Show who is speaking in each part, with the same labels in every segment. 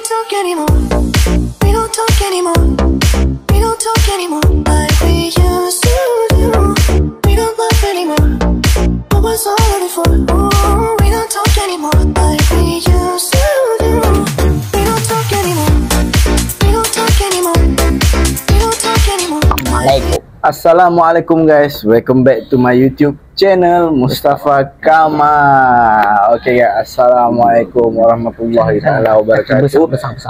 Speaker 1: talk anymore. We don't talk anymore. We don't talk anymore like we used to do. We don't laugh anymore. What was all of it for? Ooh, we don't talk anymore like we used to do. We don't talk anymore. We don't talk anymore. We don't talk anymore.
Speaker 2: Assalamualaikum guys, welcome back to my YouTube channel Mustafa Kamal. Okay guys, Assalamualaikum warahmatullahi wabarakatuh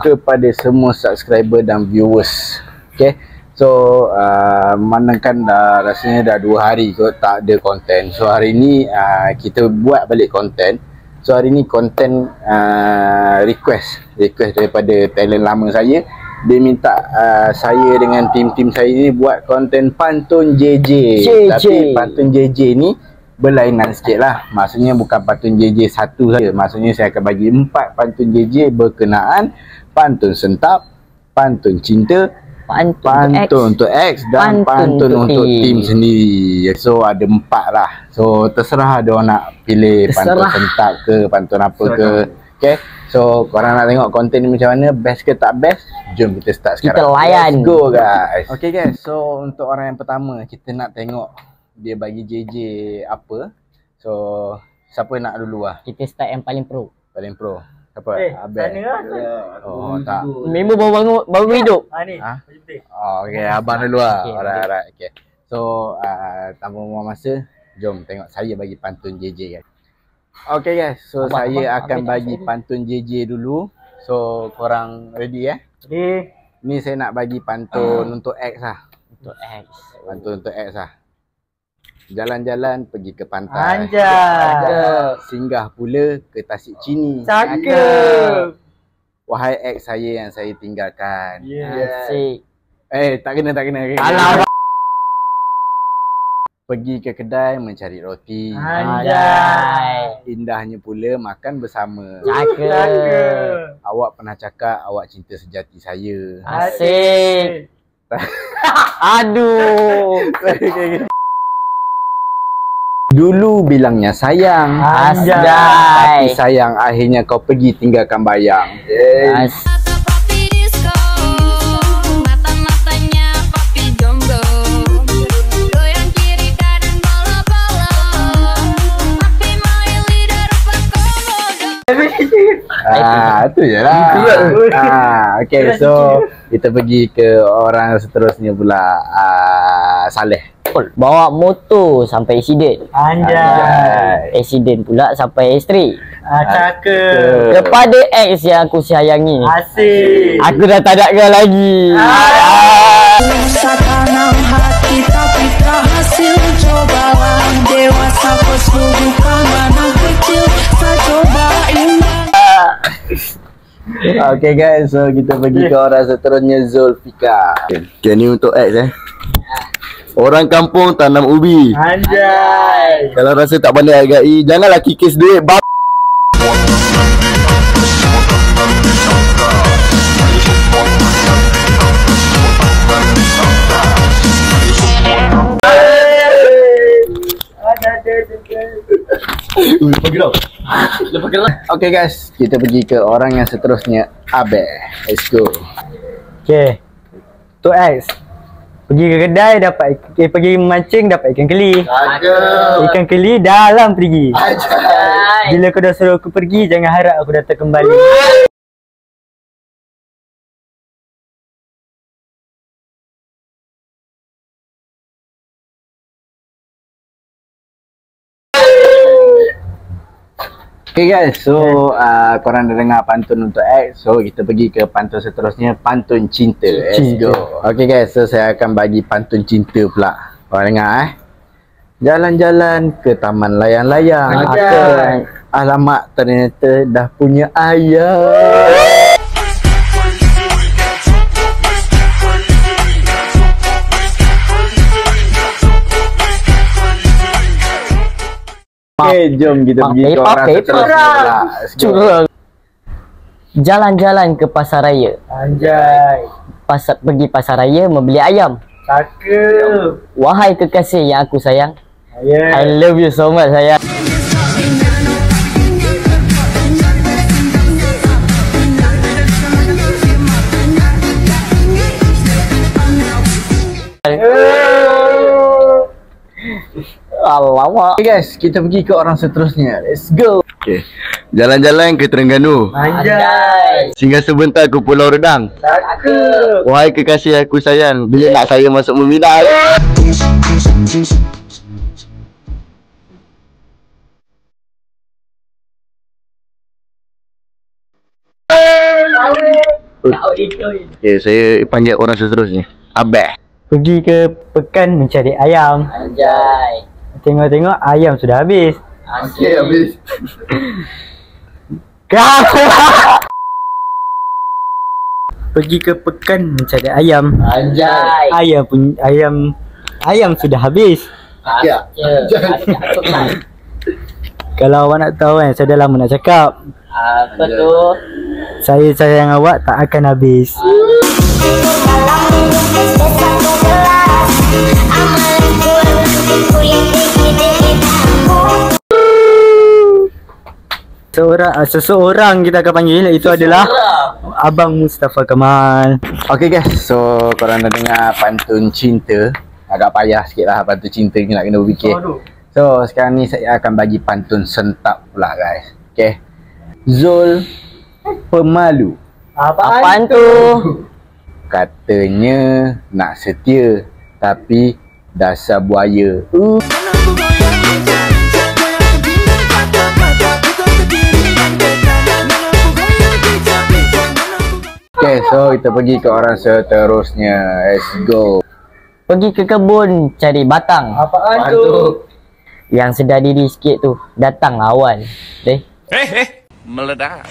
Speaker 2: kepada semua subscriber dan viewers. Okay, so manakah dah rasanya dah 2 hari kot tak ada konten. So hari ni kita buat balik konten. So hari ni konten request daripada talent lama saya. Dia minta saya dengan tim-tim saya ni buat konten pantun JJ. Tapi pantun JJ ni berlainan sikit lah. Maksudnya bukan pantun JJ satu saja. Maksudnya saya akan bagi 4 pantun JJ berkenaan pantun sentap, pantun cinta, pantun untuk X dan pantun untuk tim sendiri. So ada 4 lah. So terserah ada orang nak pilih pantun sentap ke, pantun apa ke. Okay, so korang nak tengok konten ni macam mana, best ke tak best? Jom kita start sekarang.
Speaker 3: Kita layan.
Speaker 2: Let's go guys. Okay guys, so untuk orang yang pertama kita nak tengok dia bagi JJ apa. So siapa nak dulu lah?
Speaker 3: Kita start yang paling pro.
Speaker 2: Paling pro. Siapa? Abel.
Speaker 4: Sana lah.
Speaker 2: Oh tak.
Speaker 3: Member baru hidup.
Speaker 4: Ni.
Speaker 2: Oh okay, abang dulu lah.
Speaker 3: Okay,
Speaker 2: Alright. Okay. So tanpa membuang masa, jom tengok saya bagi pantun JJ guys. Okay guys, so saya akan bagi pantun JJ dulu. So korang ready
Speaker 4: Ready.
Speaker 2: Ni saya nak bagi pantun untuk X lah.
Speaker 3: Untuk X.
Speaker 2: Pantun untuk X lah. Jalan-jalan pergi ke pantai.
Speaker 4: Anjay.
Speaker 2: Singgah pula ke Tasik Chini.
Speaker 4: Cakep.
Speaker 2: Wahai X saya yang saya tinggalkan.
Speaker 3: Asik.
Speaker 2: Tak kena.
Speaker 3: Alah.
Speaker 2: Pergi ke kedai mencari roti.
Speaker 4: Anjay.
Speaker 2: Indahnya pula makan bersama.
Speaker 3: Cakep.
Speaker 2: Awak pernah cakap awak cinta sejati saya.
Speaker 3: Asik. Aduh.
Speaker 2: Dulu bilangnya sayang.
Speaker 3: Anjay.
Speaker 2: Tapi sayang akhirnya kau pergi tinggalkan bayang. Itu je lah. Okay, so kita pergi ke orang seterusnya pula. Saleh.
Speaker 3: Bawa motor sampai accident.
Speaker 4: Anjay.
Speaker 3: Accident pula sampai isteri.
Speaker 4: Cakep.
Speaker 3: Kepada ex yang aku sayangi.
Speaker 4: Asik.
Speaker 3: Aku dah tak ada kau lagi.
Speaker 1: Tanam hati tapi tak hasil. Cobalah dewasa kau bukan anak kecil. Saya coba
Speaker 2: Okay guys, so kita pergi ke orang seterusnya, Zulfika. Okay, ni untuk X Orang kampung tanam ubi.
Speaker 4: Anjay.
Speaker 2: Kalau rasa tak pandai hargai, janganlah kikis duit bab. Okay guys, kita pergi ke orang yang seterusnya, Abel. Let's go.
Speaker 4: Okay. Tu X. Pergi ke kedai dapat pergi memancing dapat ikan keli. Ikan keli dalam perigi. Bila kau dah suruh aku pergi, jangan harap aku datang kembali.
Speaker 2: Okay guys, so korang dah dengar pantun untuk X. So kita pergi ke pantun seterusnya, pantun cinta. Let's go. Okay guys, so saya akan bagi pantun cinta pula. Korang dengar Jalan-jalan ke taman layang-layang. Alamak, ternyata dah punya ayah. Okay, jom kita pergi ke orang seterusnya.
Speaker 3: Jalan-jalan ke pasar raya.
Speaker 4: Anjay.
Speaker 3: Pergi pasar raya membeli ayam.
Speaker 4: Cakep.
Speaker 3: Wahai kekasih yang aku sayang, I love you so much sayang. Alamak.
Speaker 2: Okay guys, kita pergi ke orang seterusnya. Let's go.
Speaker 5: Okay. Jalan-jalan ke Terengganu.
Speaker 3: Anjay.
Speaker 5: Singgah sebentar ke Pulau Redang.
Speaker 3: Cakep.
Speaker 5: Wahai kekasih aku sayang, bila nak saya masuk meminang? Okay, saya panggil orang seterusnya. Abah.
Speaker 4: Pergi ke pekan mencari ayam.
Speaker 3: Anjay.
Speaker 4: Tengok-tengok ayam sudah habis.
Speaker 3: Anjay.
Speaker 5: habis.
Speaker 4: Pergi ke pekan mencari ayam.
Speaker 3: Anjay.
Speaker 4: Ayam sudah habis.
Speaker 3: Anjay.
Speaker 4: Kalau awak nak tahu kan, saya dah lama nak cakap.
Speaker 3: Apa tu?
Speaker 4: Saya sayang awak tak akan habis. Seseorang kita akan panggil, itu adalah Abang Mustafa Kamal.
Speaker 2: Okay guys, so korang dah dengar pantun cinta. Agak payah sikit lah pantun cinta ni, nak kena berfikir. So sekarang ni saya akan bagi pantun sentap pula guys. Okay. Zul pemalu,
Speaker 3: Apaan tu?
Speaker 2: katanya nak setia tapi dasar buaya. Okay, so kita pergi ke orang seterusnya. Let's go.
Speaker 3: Pergi ke kebun cari batang.
Speaker 4: Apaan tu?
Speaker 3: Yang sedar diri sikit tu, datang awal.
Speaker 5: Meledak.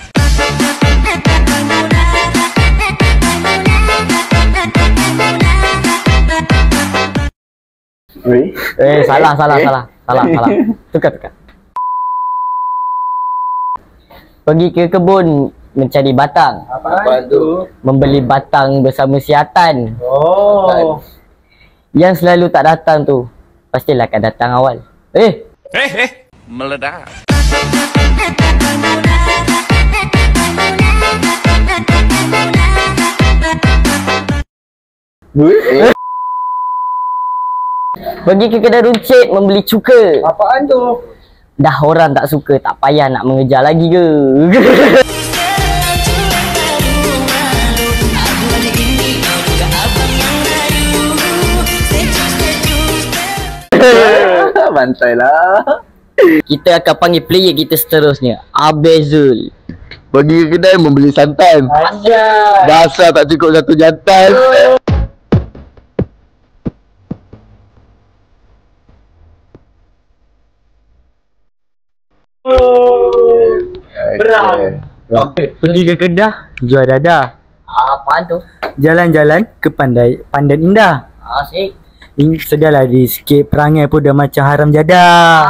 Speaker 3: Salah. Tukar. Pergi ke kebun mencari batang.
Speaker 4: Apaan tu?
Speaker 3: Membeli batang bersama siatan.
Speaker 4: Oh.
Speaker 3: Yang selalu tak datang tu, pastilah akan datang awal.
Speaker 5: Meledak.
Speaker 3: Pergi ke kedai runcit membeli cuka.
Speaker 4: Apaan tu?
Speaker 3: Dah orang tak suka, tak payah nak mengejar lagi ke?
Speaker 2: Bantai lah.
Speaker 3: Kita akan panggil player kita seterusnya, Abezul.
Speaker 5: Pergi ke kedai membeli santan.
Speaker 4: Anjay.
Speaker 5: Dasar tak cukup satu jantan.
Speaker 4: Berang. Pergi ke Kedah, jual dadah.
Speaker 3: Apaan tu?
Speaker 4: Jalan-jalan ke Pandan Indah.
Speaker 3: Asyik.
Speaker 4: Sedialah di sikit perangai pun dah macam haram jadah.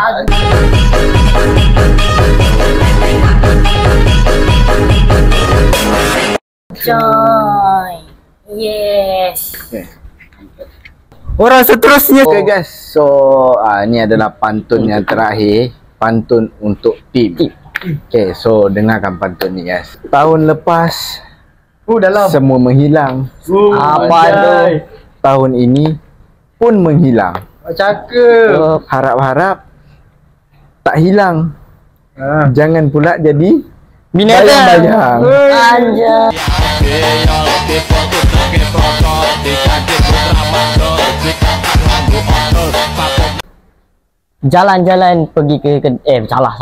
Speaker 3: Joy. Yes.
Speaker 4: Orang seterusnya.
Speaker 2: Okay guys, so ni adalah pantun yang terakhir. Pantun untuk tim. Okay, so dengarkan pantun ni guys. Tahun lepas
Speaker 4: Dalam.
Speaker 2: semua menghilang.
Speaker 3: Apa tu?
Speaker 2: Tahun ini pun menghilang.
Speaker 4: Cakep.
Speaker 2: Harap-harap tak hilang. Jangan pula jadi
Speaker 3: Binatang.
Speaker 2: bayang-bayang.
Speaker 3: Anjay. Jalan-jalan pergi ke salah.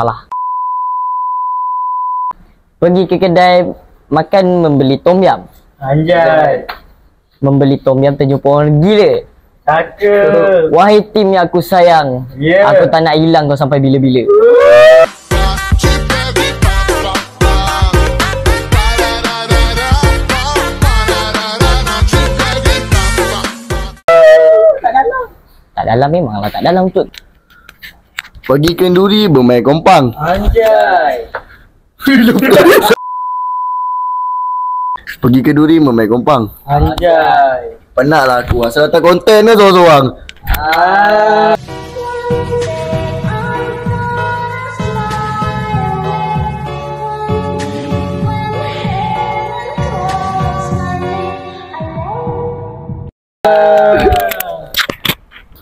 Speaker 3: Pergi ke kedai makan membeli tom yam.
Speaker 4: Anjay.
Speaker 3: Membeli tom yam terjumpa orang gila.
Speaker 4: Cakep.
Speaker 3: Wahai tim yang aku sayang,
Speaker 4: Yeah.
Speaker 3: aku tak nak hilang kau sampai bila-bila. Tak dalam memanglah tak dalam tu.
Speaker 5: Pergi kenduri bermain kompang.
Speaker 4: Anjay.
Speaker 5: Pergi kenduri bermain kompang.
Speaker 4: Anjay.
Speaker 5: Penatlah aku asal datang konten dah seorang-seorang.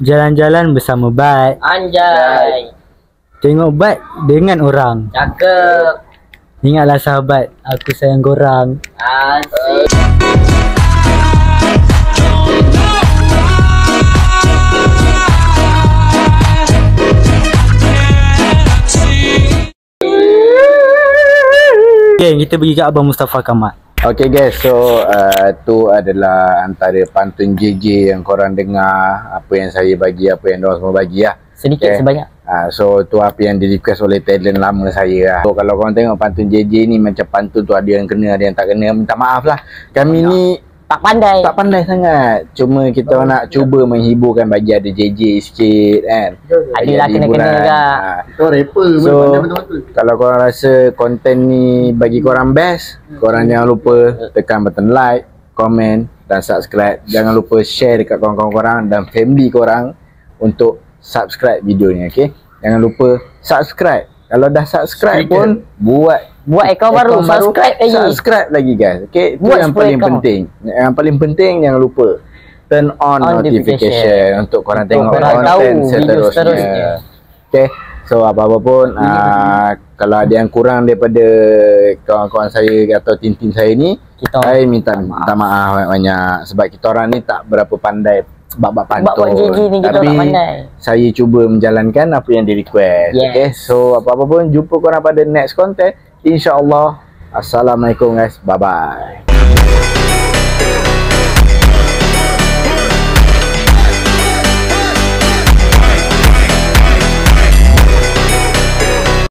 Speaker 4: Jalan-jalan bersama Bat.
Speaker 3: Anjay.
Speaker 4: Tengok Bat dengan orang.
Speaker 3: Cakep.
Speaker 4: Ingatlah sahabat, aku sayang korang.
Speaker 3: Asyik.
Speaker 4: Okay, kita pergi ke Abang Mustafa Kamal.
Speaker 2: Okay guys, so tu adalah antara pantun JJ yang korang dengar, apa yang saya bagi, apa yang diorang semua bagi lah.
Speaker 3: Sedikit sebanyak.
Speaker 2: So tu apa yang di request oleh talent lama saya lah. So kalau korang tengok pantun JJ ni macam pantun tu ada yang kena, ada yang tak kena, minta maaf lah. Kami ni
Speaker 3: Tak pandai.
Speaker 2: tak pandai sangat. Cuma kita nak cuba menghiburkan, bagi ada JJ sikit kan. Bagi
Speaker 3: Adalah
Speaker 2: ada
Speaker 3: kena-kena
Speaker 2: hiburan.
Speaker 3: juga.
Speaker 5: Kau rapper
Speaker 2: So kalau korang rasa konten ni bagi korang best, korang jangan lupa tekan button like, komen dan subscribe. Jangan lupa share dekat kawan-kawan korang dan family korang untuk subscribe video ni, okey? Jangan lupa subscribe. Kalau dah subscribe pun buat
Speaker 3: akaun baru, subscribe lagi.
Speaker 2: Subscribe lagi guys. Okey, itu
Speaker 3: Buat
Speaker 2: yang
Speaker 3: 10
Speaker 2: paling
Speaker 3: akaun.
Speaker 2: penting. Yang paling penting jangan lupa turn on notification untuk korang tengok
Speaker 3: korang tahu
Speaker 2: konten
Speaker 3: video
Speaker 2: seterusnya.
Speaker 3: seterusnya.
Speaker 2: Okey. So apa-apa pun kalau ada yang kurang daripada kawan-kawan saya atau tim-tim saya ni, saya minta maaf banyak sebab kita orang ni tak berapa pandai bab-bab pantun.
Speaker 3: JJ ni kita
Speaker 2: Tapi
Speaker 3: tak pandai.
Speaker 2: saya cuba menjalankan apa yang di request.
Speaker 3: Yes.
Speaker 2: Okay, so apa-apa pun jumpa korang pada next content, InsyaAllah. Assalamualaikum guys, bye bye.